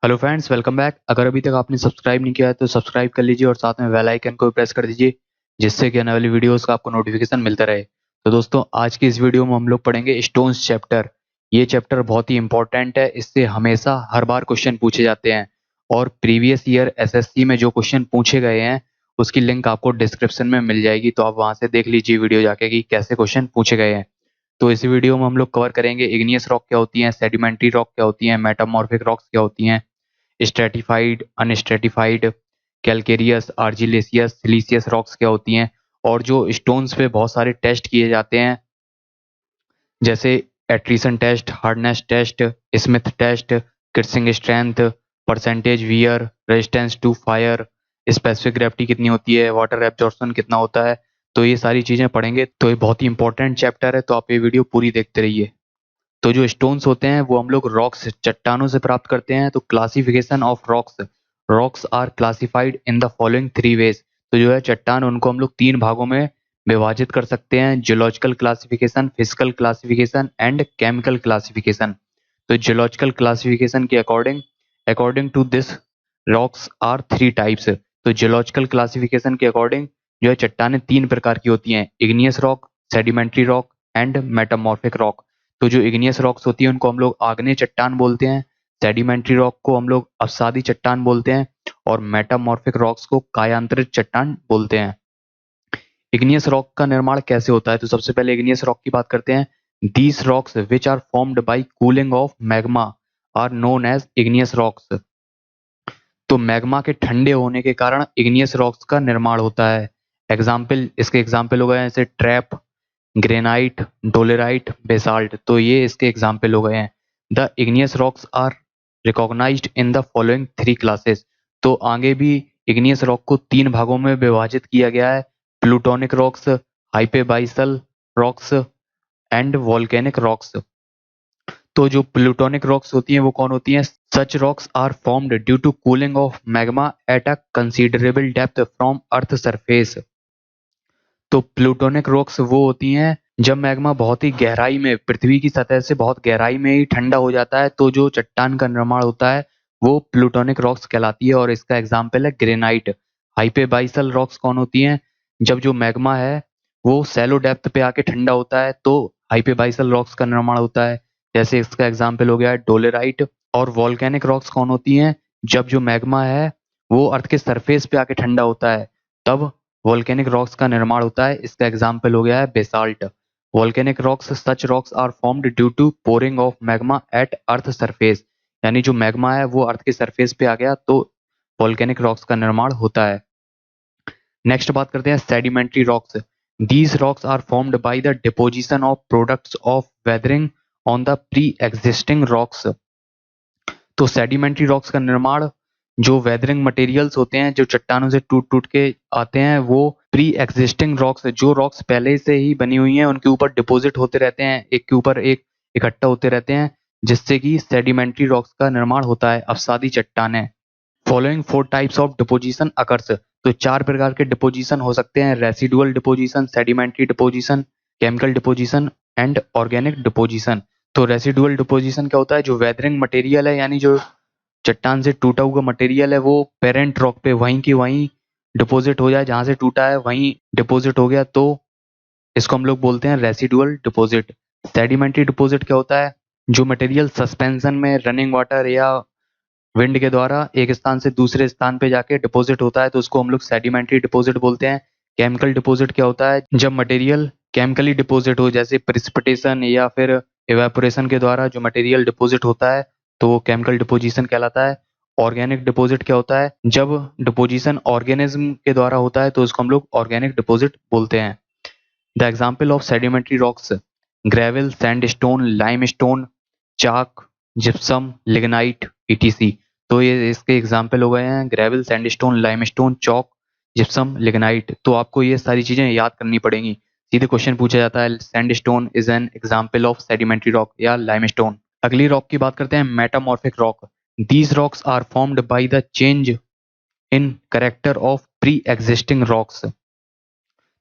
Hello friends, welcome back. अगर अभी तक आपने सब्सक्राइब नहीं किया है तो सब्सक्राइब कर लीजिए और साथ में बेल आइकन को भी प्रेस कर दीजिए, जिससे कि आने वाली वीडियोस का आपको नोटिफिकेशन मिलता रहे। तो दोस्तों, आज की इस वीडियो में हम लोग पढ़ेंगे स्टोन्स चैप्टर। ये चैप्टर बहुत ही इंपॉर्टेंट है, इससे हमेशा हर बार क्वेश्चन पूछे जाते हैं और प्रीवियस ईयर एसएससी में जो क्वेश्चन पूछे गए हैं उसकी लिंक आपको डिस्क्रिप्शन में मिल जाएगी, तो आप वहां से देख लीजिए वीडियो जाके कि कैसे क्वेश्चन पूछे गए हैं। तो इस वीडियो में हम लोग कवर करेंगे इग्नियस रॉक क्या होती है, सेडिमेंट्री रॉक क्या होती है, मेटामॉर्फिक रॉक्स क्या होती हैं, स्ट्रेटिफाइड, अनस्ट्रेटिफाइड, कैलकेरियस, आर्जिलेसियस, सिलीसियस रॉक्स क्या होती हैं, और जो स्टोन्स पे बहुत सारे टेस्ट किए जाते हैं जैसे attrition test, hardness test, Smith test, crushing strength, percentage wear, resistance to fire, specific gravity कितनी होती है, वाटर एब्जॉर्प्शन कितना होता है। तो ये सारी चीजें पढ़ेंगे, तो ये बहुत ही इंपॉर्टेंट चैप्टर है, तो आप ये वीडियो पूरी देखते रहिए। तो जो स्टोन्स होते हैं वो हम लोग रॉक्स, चट्टानों से प्राप्त करते हैं। तो classification of rocks, rocks are classified in the following three ways. तो जो है चट्टान, उनको हम लोग तीन भागों में विभाजित कर सकते हैं: geological classification, physical classification and chemical classification. तो जियोलॉजिकल क्लासिफिकेशन के according, according to this rocks are three types. तो जियोलॉजिकल क्लासिफिकेशन के अकॉर्डिंग जो है चट्टानें तीन प्रकार की होती हैं: igneous rock, sedimentary rock and metamorphic rock. तो जो इग्नियस रॉक्स होती हैं उनको हम लोग आग्नेय चट्टान बोलते हैं, सेडिमेंट्री रॉक को हम लोग अवसादी चट्टान बोलते हैं और मेटामॉर्फिक रॉक्स को कायांतरित चट्टान बोलते हैं। इग्नियस रॉक का निर्माण कैसे होता है? तो सबसे पहले इग्नियस रॉक की बात करते हैं। These rocks which are formed by cooling of magma are known as igneous rocks. तो मैग्मा के ठंडे होने के कारण इग्नियस रॉक्स का निर्माण होता है। एग्जाम्पल, इसके एग्जाम्पल हो गए हैं जैसे ट्रैप, ग्रेनाइट, डोलेराइट, बेसाल्ट। तो ये इसके एग्जाम्पल हो गए हैं। The igneous rocks are recognised in the following three classes. तो आगे भी इग्नियस रॉक को तीन भागों में विभाजित किया गया है: plutonic rocks, hypabyssal rocks and volcanic rocks. तो जो प्लूटोनिक रॉक्स होती हैं वो कौन होती हैं? Such rocks are formed due to cooling of magma at a considerable depth from earth surface. तो प्लूटोनिक रॉक्स वो होती हैं जब मैग्मा बहुत ही गहराई में, पृथ्वी की सतह से बहुत गहराई में ही ठंडा हो जाता है, तो जो चट्टान का निर्माण होता है वो प्लूटोनिक रॉक्स कहलाती है, और इसका एग्जाम्पल है ग्रेनाइट। हाइपेबाइसल रॉक्स कौन होती हैं? जब जो मैग्मा है वो सैलो डेप्थ पे आके ठंडा होता है तो हाइपेबाइसल रॉक्स का निर्माण होता है। जैसे इसका एग्जाम्पल हो गया डोलेराइट। और वॉल्केनिक रॉक्स कौन होती हैं? जब जो मैग्मा है वो अर्थ के सरफेस पे आके ठंडा होता है, तब वोल्केनिक रॉक्स का निर्माण होता है। इसका एग्जाम्पल हो गया है basalt. Volcanic rocks, such rocks are formed due to pouring of magma at earth surface. यानी जो मैग्मा है वो अर्थ के सरफेस पे आ गया तो वोल्केनिक रॉक्स का निर्माण होता है। नेक्स्ट बात करते हैं sedimentary rocks. These rocks are formed by the deposition of products of weathering on the pre existing rocks. तो सेडिमेंट्री रॉक्स का निर्माण, जो वेदरिंग मटेरियल्स होते हैं जो चट्टानों से टूट टूट के आते हैं, वो प्री एग्जिस्टिंग रॉक्स, जो रॉक्स पहले से ही बनी हुई हैं उनके ऊपर डिपॉजिट होते रहते हैं, एक के ऊपर एक इकट्ठा होते रहते हैं, जिससे कि सेडिमेंट्री रॉक्स का निर्माण होता है, अवसादी चट्टानें। Following four types of deposition occurs. तो चार प्रकार के डिपोजिशन हो सकते हैं: residual deposition, sedimentary deposition, chemical deposition and organic deposition. तो रेसिडुअल डिपोजिशन क्या होता है? जो वेदरिंग मटेरियल है, यानी जो चट्टान से टूटा हुआ मटेरियल है, वो पेरेंट रॉक पे वहीं की वहीं डिपॉजिट हो जाए, जहां से टूटा है वहीं डिपॉजिट हो गया, तो इसको हम लोग बोलते हैं रेसिडुअल डिपॉजिट। सेडिमेंट्री डिपॉजिट क्या होता है? जो मटेरियल सस्पेंशन में रनिंग वाटर या विंड के द्वारा एक स्थान से दूसरे स्थान पे जाके डिपॉजिट होता है, तो उसको हम लोग सेडिमेंट्री डिपॉजिट बोलते हैं। केमिकल डिपॉजिट क्या होता है? जब मटेरियल केमिकली डिपॉजिट हो, जैसे प्रिसिपिटेशन या फिर इवेपोरेशन के द्वारा जो मटेरियल डिपॉजिट होता है, तो वो केमिकल डिपोजिशन कहलाता है। ऑर्गेनिक डिपॉजिट क्या होता है? जब डिपोजिशन ऑर्गेनिज्म के द्वारा होता है तो उसको हम लोग ऑर्गेनिक डिपॉजिट बोलते हैं। The example of sedimentary rocks: gravel, sandstone, limestone, chalk, gypsum, lignite, ETC. तो ये इसके एग्जाम्पल हो गए हैं: gravel, sandstone, limestone, chalk, gypsum, lignite. तो आपको ये सारी चीजें याद करनी पड़ेंगी। सीधे क्वेश्चन पूछा जाता है sandstone is an example of sedimentary rock या लाइमस्टोन। अगली रॉक की बात करते हैं metamorphic rock. These rocks are formed by the change in character of pre existing rocks.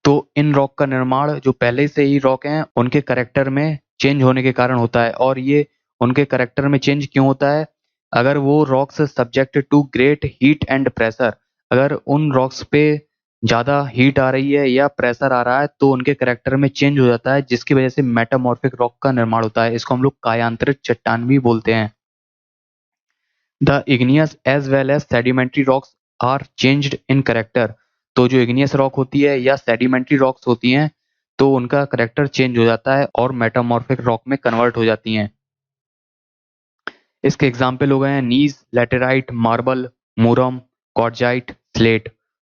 तो इन रॉक का निर्माण, जो पहले से ही रॉक हैं उनके करेक्टर में चेंज होने के कारण होता है। और ये उनके करेक्टर में चेंज क्यों होता है? अगर वो rocks subject to great heat and pressure, अगर उन रॉक्स पे ज़्यादा हीट आ रही है या प्रेशर आ रहा है तो उनके करेक्टर में चेंज हो जाता है, जिसकी वजह से मेटामॉर्फिक रॉक का निर्माण होता है। इसको हम लोग कायांतरित चट्टान भी बोलते हैं। The igneous as well as sedimentary rocks are changed in character. तो जो इग्नियस रॉक होती है या सेडिमेंट्री रॉक्स होती हैं तो उनका करेक्टर चेंज हो जाता है और मेटामॉर्फिक रॉक में कन्वर्ट हो जाती हैं। इसके एग्जाम्पल हो गए हैं नीज, लेटेराइट, मार्बल, मूरम, क्वार्टजाइट, स्लेट।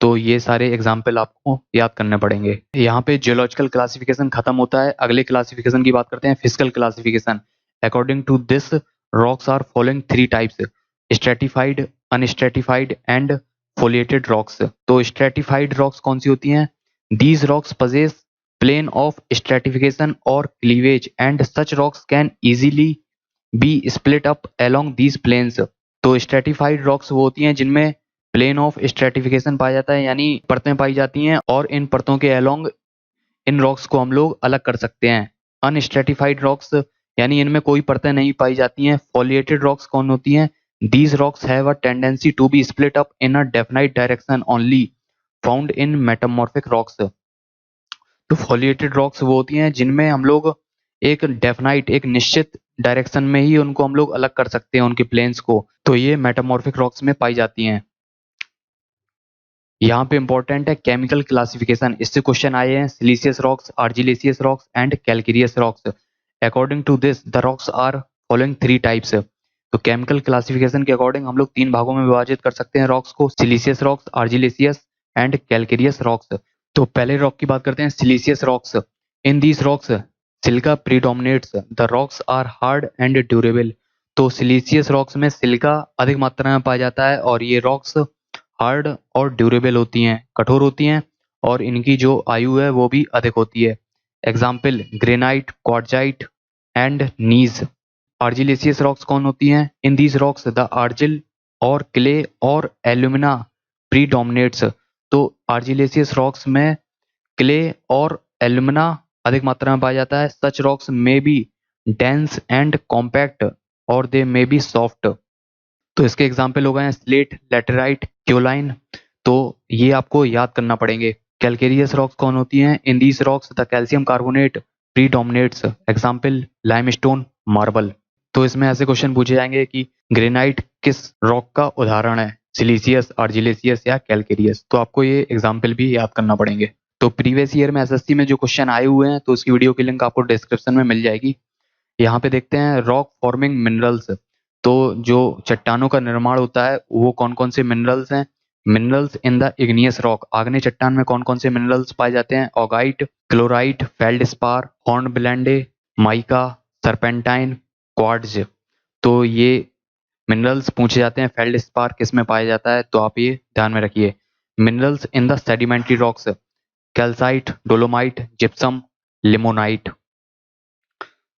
तो ये सारे एग्जाम्पल आपको याद करने पड़ेंगे। यहाँ पे जियोलॉजिकल क्लासिफिकेशन खत्म होता है। अगले क्लासिफिकेशन की बात करते हैं, physical classification. According to this rocks are following 3 types, stratified, unstratified and foliated rocks. तो स्ट्रेटिफाइड रॉक्स कौन सी होती हैं? These rocks possess plane of stratification or cleavage and such rocks can easily be split up along these planes. तो stratified rocks वो होती हैं जिनमें प्लेन ऑफ स्ट्रेटिफिकेशन पाया जाता है, यानी परतें पाई जाती हैं और इन परतों के अलोंग इन रॉक्स को हम लोग अलग कर सकते हैं। अनस्ट्रेटिफाइड रॉक्स यानी इनमें कोई परतें नहीं पाई जाती हैं। फॉलिएटेड रॉक्स कौन होती हैं? These rocks have a tendency to be split up in a definite direction only found in metamorphic rocks. तो फॉलिएटेड रॉक्स वो होती हैं जिनमें हम लोग एक डेफिनाइट, एक निश्चित डायरेक्शन में ही उनको हम लोग अलग कर सकते हैं, उनके प्लेन्स को। तो ये मेटामॉर्फिक रॉक्स में पाई जाती हैं। यहाँ पे इंपॉर्टेंट है केमिकल क्लासिफिकेशन। इससे क्वेश्चन आए हैं siliceous rocks, argillaceous rocks and calcareous rocks. According to this the rocks are following 3 types. तो केमिकल क्लासिफिकेशन के अकॉर्डिंग हम लोग 3 भागों में विभाजित कर सकते हैं रॉक्स को, siliceous rocks, argillaceous and calcareous rocks. तो पहले रॉक की बात करते हैं, siliceous rocks. In these rocks silica predominates, the rocks are hard and durable. तो सिलिशियस रॉक्स में सिलिका अधिक मात्रा में पाया जाता है और ये रॉक्स हार्ड और ड्यूरेबल होती हैं, कठोर होती हैं और इनकी जो आयु है वो भी अधिक होती है। Example granite, quartzite and gneiss. Argillaceous rocks कौन होती हैं? In these rocks the argil और क्ले और एल्यूमिना प्रीडोमिनेट्स। तो आर्जिलेसियस रॉक्स में क्ले और एल्यूमिना अधिक मात्रा में पाया जाता है। सच रॉक्स में बी डेंस एंड कॉम्पैक्ट और दे मे बी सॉफ्ट। तो इसके एग्जाम्पल हो गए हैं स्लेट, लेटेराइट, क्योलाइन। तो ये आपको याद करना पड़ेंगे। कैलकेरियस रॉक्स कौन होती हैं? In these rocks the calcium carbonate predominates. Example limestone, marble. तो इसमें ऐसे क्वेश्चन पूछे जाएंगे कि ग्रेनाइट किस रॉक का उदाहरण है? सिलिशियस, आर्जिलेसियस या कैलकेरियस। तो आपको ये एग्जाम्पल भी याद करना पड़ेंगे। तो प्रीवियस ईयर में एसएससी में जो क्वेश्चन आए हुए हैं तो उसकी वीडियो की लिंक आपको डिस्क्रिप्शन में मिल जाएगी। यहाँ पे देखते हैं रॉक फॉर्मिंग मिनरल्स। तो जो चट्टानों का निर्माण होता है वो कौन कौन से मिनरल्स हैं? Minerals in the igneous rock. आग्नेय चट्टान में कौन कौन से मिनरल्स पाए जाते हैं? Augite, chlorite, feldspar, hornblende, mica, serpentine, quartz. तो ये मिनरल्स पूछे जाते हैं। फेल्डस्पार किस में पाया जाता है? तो आप ये ध्यान में रखिए। Minerals in the sedimentary rocks, calcite, dolomite, gypsum, limonite.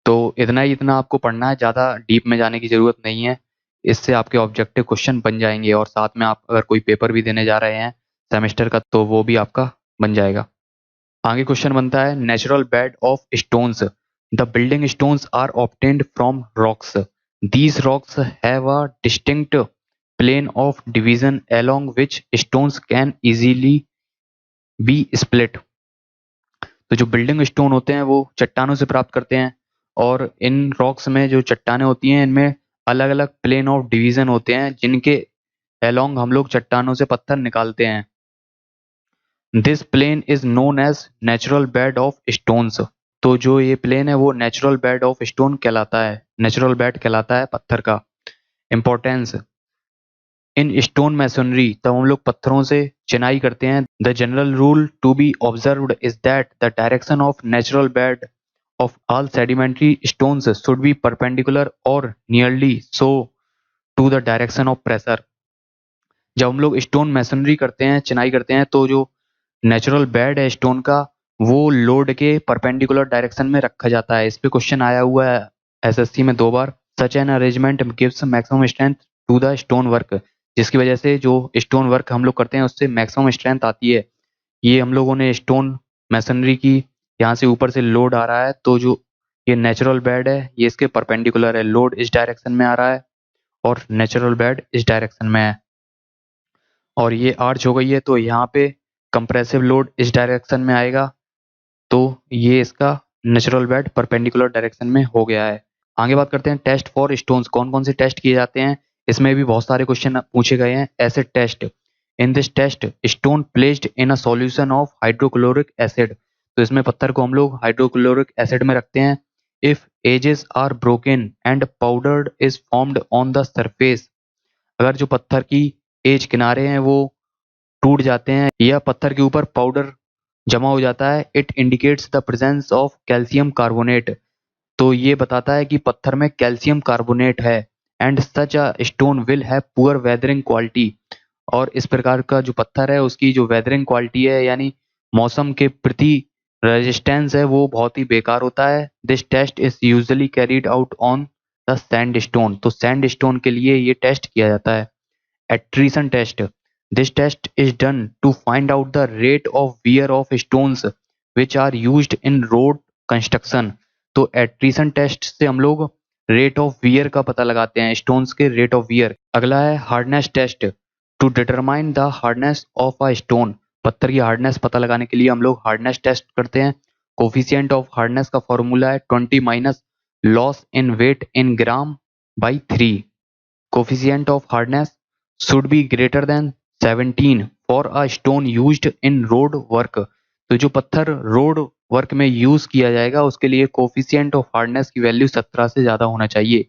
तो इतना आपको पढ़ना है, ज़्यादा डीप में जाने की ज़रूरत नहीं है। इससे आपके ऑब्जेक्टिव क्वेश्चन बन जाएंगे और साथ में आप अगर कोई पेपर भी देने जा रहे हैं सेमेस्टर का तो वो भी आपका बन जाएगा। आगे क्वेश्चन बनता है natural bed of stones. The building stones are obtained from rocks. These rocks have a distinct plane of division along which stones can easily be split। तो जो बिल्डिंग स्टोन होते हैं वो चट्टानों से प्राप्त करते हैं और इन रॉक्स में जो चट्टानें होती हैं इनमें अलग अलग प्लेन ऑफ डिवीजन होते हैं जिनके अलोंग हम लोग चट्टानों से पत्थर निकालते हैं। This plane is known as natural bed of stones. तो जो ये प्लेन है वो नेचुरल बेड ऑफ स्टोन कहलाता है, नेचुरल बेड कहलाता है पत्थर का। इंपॉर्टेंस इन स्टोन मैसोनरी, तब हम लोग पत्थरों से चिनाई करते हैं। The general rule to be observed is that the direction of natural bed of all sedimentary stones should be perpendicular और nearly so to the direction of pressure. जब हम लोग स्टोन मैसोनरी करते हैं, चिनाई करते हैं, तो जो नेचुरल बेड है स्टोन का वो लोड के परपेंडिकुलर डायरेक्शन में रखा जाता है। इस पे क्वेश्चन आया हुआ है एसएससी में 2 बार। Such an arrangement gives maximum strength to the stone work, जिसकी वजह से जो स्टोन वर्क हम लोग करते हैं उससे मैक्सिमम स्ट्रेंथ आती है। ये हम लोगों ने स्टोन मैसनरी की, यहाँ से ऊपर से लोड आ रहा है तो जो ये नेचुरल बेड है ये इसके परपेंडिकुलर है, लोड इस डायरेक्शन में आ रहा है और नेचुरल बेड इस डायरेक्शन में है, और ये आर्च हो गई है तो यहाँ पे कंप्रेसिव लोड इस डायरेक्शन में आएगा, तो ये इसका नेचुरल बेड परपेंडिकुलर डायरेक्शन में हो गया है। आगे बात करते हैं टेस्ट फॉर स्टोन्स, कौन कौन से टेस्ट किए जाते हैं। इसमें भी बहुत सारे क्वेश्चन पूछे गए हैं। Acid test, in this test stone placed in a solution of hydrochloric acid, तो इसमें पत्थर को हम लोग हाइड्रोक्लोरिक एसिड में रखते हैं। If edges are broken and powdered is formed on the surface, अगर जो पत्थर की एज किनारे हैं वो टूट जाते हैं या पत्थर के ऊपर पाउडर जमा हो जाता है, it indicates the presence of calcium carbonate, तो ये बताता है कि पत्थर में कैल्शियम कार्बोनेट है। And such a stone will have poor weathering quality, और इस प्रकार का जो पत्थर है उसकी जो वेदरिंग क्वालिटी है यानी मौसम के प्रति रेजिस्टेंस है वो बहुत ही बेकार होता है। This test is usually carried out on the sand stone, तो सैंड स्टोन के लिए ये टेस्ट किया जाता है। Attrition test. This test is done to find out the rate of wear of stones which are used in road construction. तो attrition test से हम लोग रेट ऑफ वियर का पता लगाते हैं, स्टोन्स के रेट ऑफ वियर। अगला है hardness test, to determine the hardness of a stone, पत्थर की हार्डनेस पता लगाने के लिए हम लोग हार्डनेस टेस्ट करते हैं। कोफिशिएंट ऑफ हार्डनेस का फॉर्मूला है 20 minus loss in weight in gram by 3। Coefficient of hardness should be greater than 17 for a stone used in road work, तो जो पत्थर रोड वर्क में यूज किया जाएगा उसके लिए कोफिशिएंट ऑफ हार्डनेस की वैल्यू 17 से ज्यादा होना चाहिए।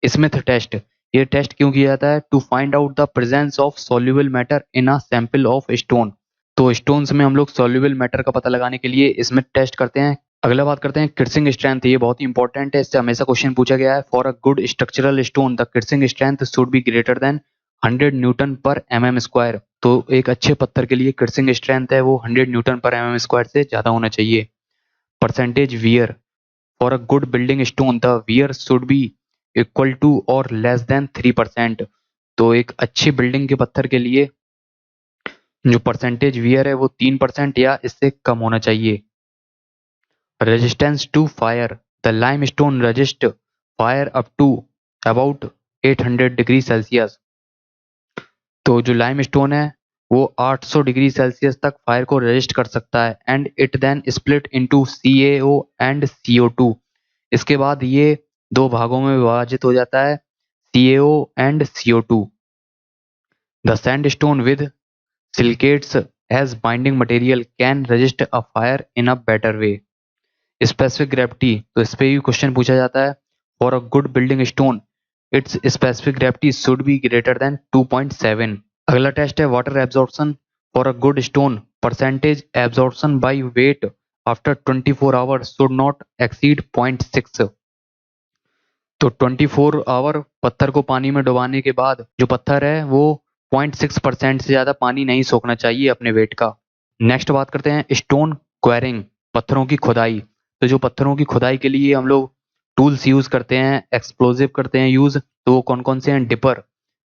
स्मिथ टेस्ट, ये टेस्ट क्यों किया जाता है, to find out the presence of soluble matter in a sample of stone, तो स्टोन्स में हम लोग सॉल्युबल मैटर का पता लगाने के लिए स्मिथ टेस्ट करते हैं। अगला बात करते हैं किरसिंग स्ट्रेंथ, ये बहुत ही इंपॉर्टेंट है, इससे हमेशा क्वेश्चन पूछा गया है। For a good structural stone the crushing strength should be greater than 100 newton per mm square, तो एक अच्छे पत्थर के लिए किरसिंग स्ट्रेंथ है वो 100 न्यूटन पर mm स्क्वायर से ज्यादा होना चाहिए। Percentage wear, for a good building stone the wear should be equal to और लेस देन 3%, तो एक अच्छी बिल्डिंग के पत्थर के लिए जो परसेंटेज वियर है वो 3% या इससे कम होना चाहिए। Resistance to fire, the limestone resist fire up to about 800 degree Celsius, तो जो लाइमस्टोन है वो 800 डिग्री सेल्सियस तक फायर को रेजिस्ट कर सकता है। And it then split into CaO and CO2, इसके बाद ये दो भागों में विभाजित हो जाता है, CaO and CO2। The sandstone with silicates as binding material can resist a fire in a better way. Specific gravity, तो इस पे भी क्वेश्चन पूछा जाता है। For a good building stone its specific gravity should be greater than 2.7। अगला test है water absorption, for a good stone percentage absorption by weight after 24 hours should not exceed 0.6, तो 24 आवर पत्थर को पानी में डुबाने के बाद जो पत्थर है वो 0.6% से ज्यादा पानी नहीं सोखना चाहिए अपने वेट का। नेक्स्ट बात करते हैं स्टोन क्वेरिंग, पत्थरों की खुदाई, तो जो पत्थरों की खुदाई के लिए हम लोग टूल्स यूज करते हैं, एक्सप्लोजिव करते हैं यूज, तो वो कौन कौन से हैं। डिपर,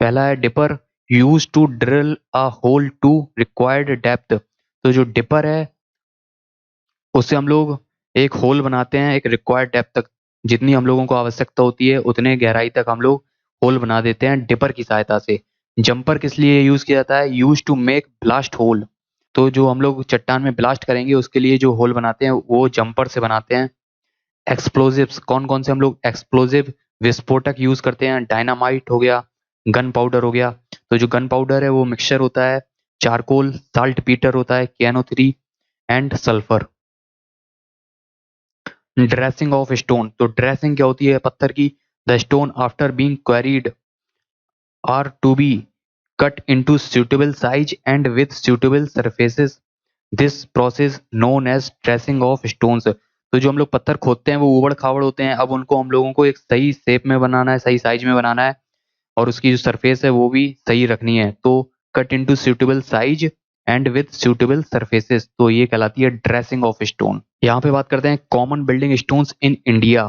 पहला है dipper use to drill a hole to required depth, तो जो डिपर है उससे हम लोग एक होल बनाते हैं एक रिक्वायर्ड डेप्थ तक, जितनी हम लोगों को आवश्यकता होती है उतने गहराई तक हम लोग होल बना देते हैं डिपर की सहायता से। जंपर किस लिए यूज किया जाता है, use to make blast hole, तो जो हम लोग चट्टान में ब्लास्ट करेंगे उसके लिए जो होल बनाते हैं वो जंपर से बनाते हैं। एक्सप्लोजिव्स, कौन कौन से हम लोग एक्सप्लोजिव विस्फोटक यूज करते हैं, डायनामाइट हो गया, गन पाउडर हो गया, तो जो गन पाउडर है वो मिक्सचर होता है चारकोल, साल्ट पीटर होता है, KNO3 and sulphur. Dressing of stone, तो ड्रेसिंग क्या होती है पत्थर की, the stone after being quarried are to be cut into suitable size and with suitable surfaces, this process known as dressing of stones, तो जो हम लोग पत्थर खोदते हैं वो उबड़ खाबड़ होते हैं, अब उनको हम लोगों को एक सही शेप में बनाना है, सही साइज में बनाना है, और उसकी जो सरफेस है वो भी सही रखनी है, तो cut into suitable size and with suitable surfaces, तो ये कहलाती है ड्रेसिंग ऑफ स्टोन। यहाँ पे बात करते हैं common building stones in India,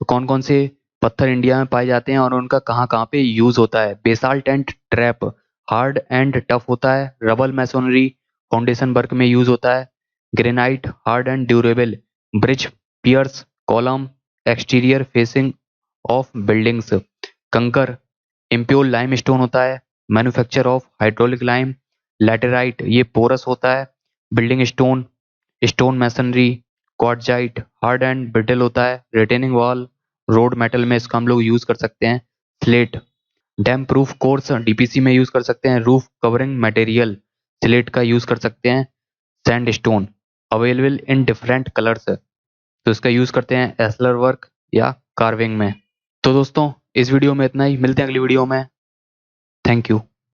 तो कौन कौन से पत्थर इंडिया में पाए जाते हैं और उनका कहाँ कहाँ पे यूज होता है। Basalt and trap, hard and tough होता है। रबल मैसोनरी, फाउंडेशन वर्क में यूज होता है। Granite, hard and durable, bridge, piers, column, exterior facing of buildings. कंकर, इम्प्योर लाइम स्टोन होता है, manufacture of hydraulic lime. Laterite ये पोरस होता है। Building stone, stone masonry. Quartzite hard and brittle होता है। रिटेनिंग वॉल, रोड मेटल में इसका हम लोग यूज कर सकते हैं। Slate, dam proof course DPC में यूज कर सकते हैं। रूफ कवरिंग मटेरियल स्लेट का यूज कर सकते हैं। Sand stone available in different colours, तो इसका यूज करते हैं एस्लर वर्क या कार्विंग में। तो दोस्तों इस वीडियो में इतना ही, मिलते हैं अगली वीडियो में। Thank you.